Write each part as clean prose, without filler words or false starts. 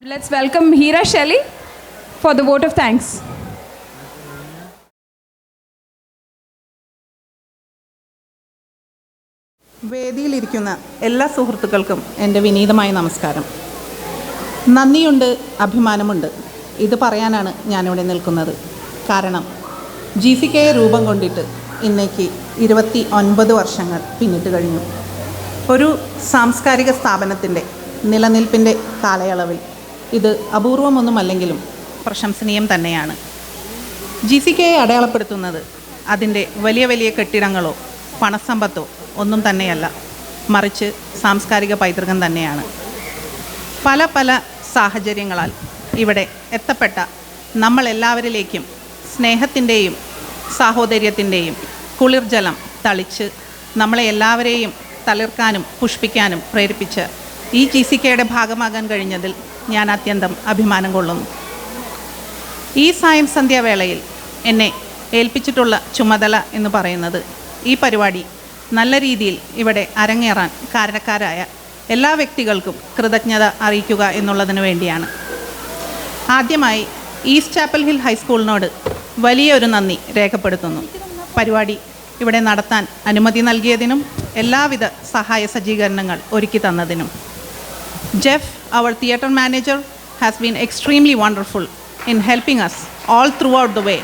Let's welcome Heera Shelley for the vote of thanks. വേദിയിലിരിക്കുന്ന എല്ലാ സുഹൃത്തുക്കൾക്കും എൻ്റെ വിനീതമായ നമസ്കാരം. നന്ദിയുണ്ട്, അഭിമാനമുണ്ട്. ഇത് പറയാനാണ് ഞാനിവിടെ നിൽക്കുന്നത്. കാരണം GCK രൂപം കൊണ്ടിട്ട് ഇന്നേക്ക് 29 വർഷങ്ങൾ പിന്നിട്ട് കഴിഞ്ഞു. ഒരു സാംസ്കാരിക സ്ഥാപനത്തിൻ്റെ നിലനിൽപ്പിൻ്റെ കാലയളവിൽ ഇത് അപൂർവമൊന്നുമല്ലെങ്കിലും പ്രശംസനീയം തന്നെയാണ്. GCKയെ അടയാളപ്പെടുത്തുന്നത് അതിൻ്റെ വലിയ വലിയ കെട്ടിടങ്ങളോ പണസമ്പത്തോ ഒന്നും തന്നെയല്ല, മറിച്ച് സാംസ്കാരിക പൈതൃകം തന്നെയാണ്. പല പല സാഹചര്യങ്ങളാൽ ഇവിടെ എത്തപ്പെട്ട നമ്മളെല്ലാവരിലേക്കും സ്നേഹത്തിൻ്റെയും സാഹോദര്യത്തിൻ്റെയും കുളിർജലം തളിച്ച് നമ്മളെ എല്ലാവരെയും തളിർക്കാനും പുഷ്പിക്കാനും പ്രേരിപ്പിച്ച ഈ GCKയുടെ ഭാഗമാകാൻ കഴിഞ്ഞതിൽ ഞാൻ അത്യന്തം അഭിമാനം കൊള്ളുന്നു. ഈ സായം സന്ധ്യാവേളയിൽ എന്നെ ഏൽപ്പിച്ചിട്ടുള്ള ചുമതല എന്ന് പറയുന്നത് ഈ പരിപാടി നല്ല രീതിയിൽ ഇവിടെ അരങ്ങേറാൻ കാരണക്കാരായ എല്ലാ വ്യക്തികൾക്കും കൃതജ്ഞത അറിയിക്കുക എന്നുള്ളതിന് വേണ്ടിയാണ്. ആദ്യമായി ഈസ്റ്റ് ചാപ്പൽ ഹിൽ ഹൈസ്കൂളിനോട് വലിയൊരു നന്ദി രേഖപ്പെടുത്തുന്നു. പരിപാടി ഇവിടെ നടത്താൻ അനുമതി നൽകിയതിനും എല്ലാവിധ സഹായ സജ്ജീകരണങ്ങൾ ഒരുക്കി തന്നതിനും. Jeff, our theatre manager, has been extremely wonderful in helping us all throughout the way,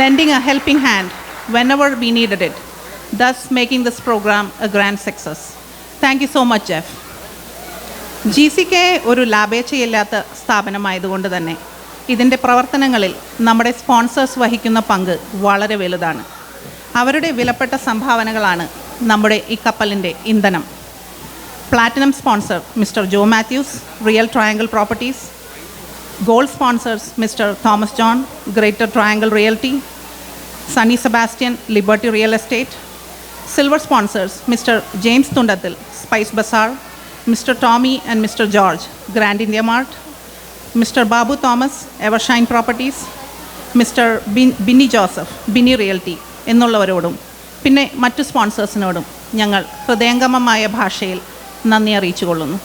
lending a helping hand whenever we needed it, thus making this program a grand success. Thank you so much, Jeff. GCK ഒരു ലാഭേച്ഛയില്ലാത്ത സ്ഥാപനമായതുകൊണ്ട് തന്നെ ഇതിൻ്റെ പ്രവർത്തനങ്ങളിൽ നമ്മുടെ sponsors വഹിക്കുന്ന പങ്ക് വളരെ വലുതാണ്. അവരുടെ വിലപ്പെട്ട സംഭാവനകളാണ് നമ്മുടെ ഈ കപ്പലിൻ്റെ ഇന്ധനം. Platinum sponsor Mr. Joe Matthews, Real Triangle Properties. Gold sponsors Mr. Thomas John, Greater Triangle Realty. Sunny Sebastian, Liberty Real Estate. Silver sponsors Mr. James Tundathil, Spice Bazaar. Mr. Tommy and Mr. George, Grand India Mart. Mr. Babu Thomas, Evershine Properties. Mr. Binny Joseph, Binny Realty എന്നുള്ളവരോടും പിന്നെ മറ്റു സ്പോൺസേഴ്സിനോടും ഞങ്ങൾ ഹൃദയംഗമമായ ഭാഷയിൽ നന്ദി അറിയിച്ചു കൊള്ളുന്നു.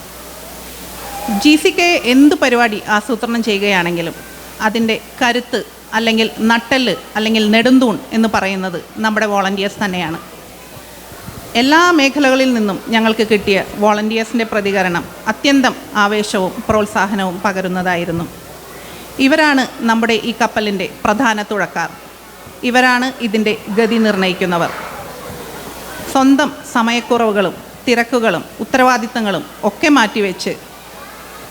GCK എന്ത് പരിപാടി ആസൂത്രണം ചെയ്യുകയാണെങ്കിലും അതിൻ്റെ കരുത്ത് അല്ലെങ്കിൽ നട്ടെല്ല് അല്ലെങ്കിൽ നെടുന്തൂൺ എന്ന് പറയുന്നത് നമ്മുടെ വോളണ്ടിയേഴ്സ് തന്നെയാണ്. എല്ലാ മേഖലകളിൽ നിന്നും ഞങ്ങൾക്ക് കിട്ടിയ വോളണ്ടിയേഴ്സിൻ്റെ പ്രതികരണം അത്യന്തം ആവേശവും പ്രോത്സാഹനവും പകരുന്നതായിരുന്നു. ഇവരാണ് നമ്മുടെ ഈ കപ്പലിൻ്റെ പ്രധാന തുഴക്കാർ. ഇവരാണ് ഇതിൻ്റെ ഗതി നിർണ്ണയിക്കുന്നവർ. സ്വന്തം സമയക്കുറവുകളും തിരക്കുകളും ഉത്തരവാദിത്തങ്ങളും ഒക്കെ മാറ്റിവെച്ച്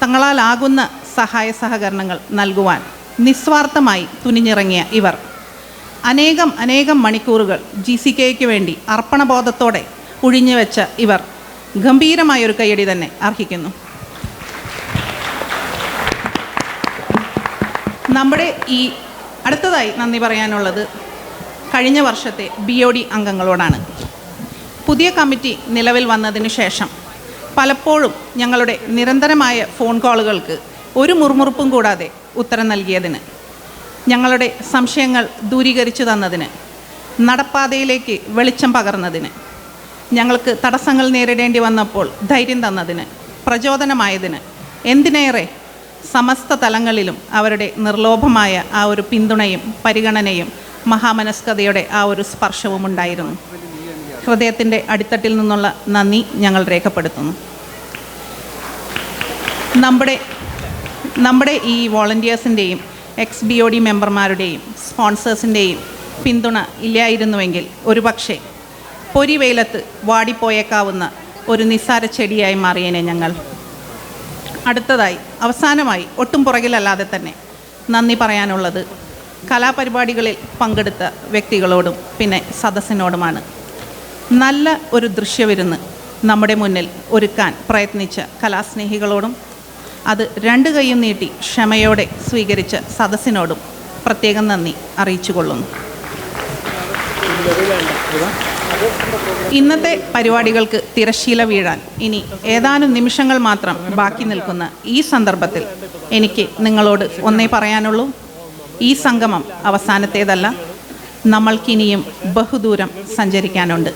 തങ്ങളാലാകുന്ന സഹായ സഹകരണങ്ങൾ നൽകുവാൻ നിസ്വാർത്ഥമായി തുനിഞ്ഞിറങ്ങിയ ഇവർ അനേകം മണിക്കൂറുകൾ GCKയ്ക്ക് വേണ്ടി അർപ്പണബോധത്തോടെ ഒഴിഞ്ഞുവെച്ച ഇവർ ഗംഭീരമായൊരു കയ്യടി തന്നെ അർഹിക്കുന്നു. നമ്മുടെ ഈ അടുത്തതായി നന്ദി പറയാനുള്ളത് കഴിഞ്ഞ വർഷത്തെ BOD അംഗങ്ങളോടാണ്. പുതിയ കമ്മിറ്റി നിലവിൽ വന്നതിന് ശേഷം പലപ്പോഴും ഞങ്ങളുടെ നിരന്തരമായ ഫോൺ കോളുകൾക്ക് ഒരു മുറുമുറുപ്പും കൂടാതെ ഉത്തരം നൽകിയതിന്, ഞങ്ങളുടെ സംശയങ്ങൾ ദൂരീകരിച്ചു തന്നതിന്, നടപ്പാതയിലേക്ക് വെളിച്ചം പകർന്നതിന്, ഞങ്ങൾക്ക് തടസ്സങ്ങൾ നേരിടേണ്ടി വന്നപ്പോൾ ധൈര്യം തന്നതിന്, പ്രചോദനമായതിന്, എന്തിനേറെ സമസ്ത തലങ്ങളിലും അവരുടെ നിർലോഭമായ ആ ഒരു പിന്തുണയും പരിഗണനയും മഹാമനസ്കതയുടെ ആ ഒരു സ്പർശവും ഉണ്ടായിരുന്നു. ഹൃദയത്തിൻ്റെ അടിത്തട്ടിൽ നിന്നുള്ള നന്ദി ഞങ്ങൾ രേഖപ്പെടുത്തുന്നു. നമ്മുടെ ഈ വോളണ്ടിയേഴ്സിൻ്റെയും BOD മെമ്പർമാരുടെയും സ്പോൺസേഴ്സിൻ്റെയും പിന്തുണ ഇല്ലായിരുന്നുവെങ്കിൽ ഒരുപക്ഷെ പൊരിവെയിലത്ത് വാടിപ്പോയേക്കാവുന്ന ഒരു നിസ്സാര ചെടിയായി മാറിയേനെ ഞങ്ങൾ. അടുത്തതായി അവസാനമായി ഒട്ടും പുറകിലല്ലാതെ തന്നെ നന്ദി പറയാനുള്ളത് കലാപരിപാടികളിൽ പങ്കെടുത്ത വ്യക്തികളോടും പിന്നെ സദസ്സിനോടുമാണ്. നല്ല ഒരു ദൃശ്യവിരുന്ന് നമ്മുടെ മുന്നിൽ ഒരുക്കാൻ പ്രയത്നിച്ച കലാസ്നേഹികളോടും അത് രണ്ട് കൈയും നീട്ടി ക്ഷമയോടെ സ്വീകരിച്ച സദസ്സിനോടും പ്രത്യേകം നന്ദി അറിയിച്ചു കൊള്ളുന്നു. ഇന്നത്തെ പരിപാടികൾക്ക് തിരശ്ശീല വീഴാൻ ഇനി ഏതാനും നിമിഷങ്ങൾ മാത്രം ബാക്കി നിൽക്കുന്ന ഈ സന്ദർഭത്തിൽ എനിക്ക് നിങ്ങളോട് ഒന്നേ പറയാനുള്ളൂ. ഈ സംഗമം അവസാനത്തേതല്ല. നമ്മൾക്കിനിയും ബഹുദൂരം സഞ്ചരിക്കാനുണ്ട്.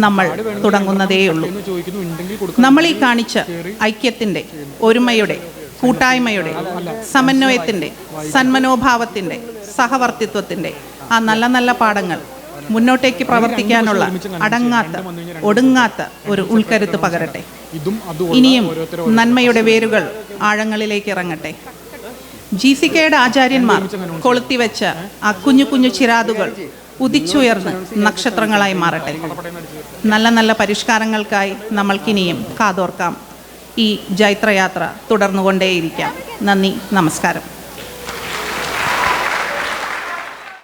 നമ്മൾ തുടങ്ങുന്നതേയുള്ളൂ. നമ്മൾ ഈ കാണിച്ച ഐക്യത്തിൻ്റെ, ഒരുമയുടെ, കൂട്ടായ്മയുടെ, സമന്വയത്തിൻ്റെ, സന്മനോഭാവത്തിൻ്റെ, സഹവർത്തിത്വത്തിൻ്റെ ആ നല്ല നല്ല പാഠങ്ങൾ മുന്നോട്ടേക്ക് പ്രവർത്തിക്കാനുള്ള അടങ്ങാത്ത, ഒടുങ്ങാത്ത ഒരു ഉൾക്കരുത്ത് പകരട്ടെ. ഇനിയും നന്മയുടെ വേരുകൾ ആഴങ്ങളിലേക്ക് ഇറങ്ങട്ടെ. GCKയുടെ ആചാര്യന്മാർ കൊളുത്തിവെച്ച ആ കുഞ്ഞു കുഞ്ഞു ചിരാതുകൾ ഉദിച്ചുയർന്ന് നക്ഷത്രങ്ങളായി മാറട്ടെ. നല്ല നല്ല പരിഷ്കാരങ്ങൾക്കായി നമ്മൾക്കിനിയും കാതോർക്കാം. ഈ ജൈത്രയാത്ര തുടർന്നുകൊണ്ടേയിരിക്കാം. നന്ദി, നമസ്കാരം.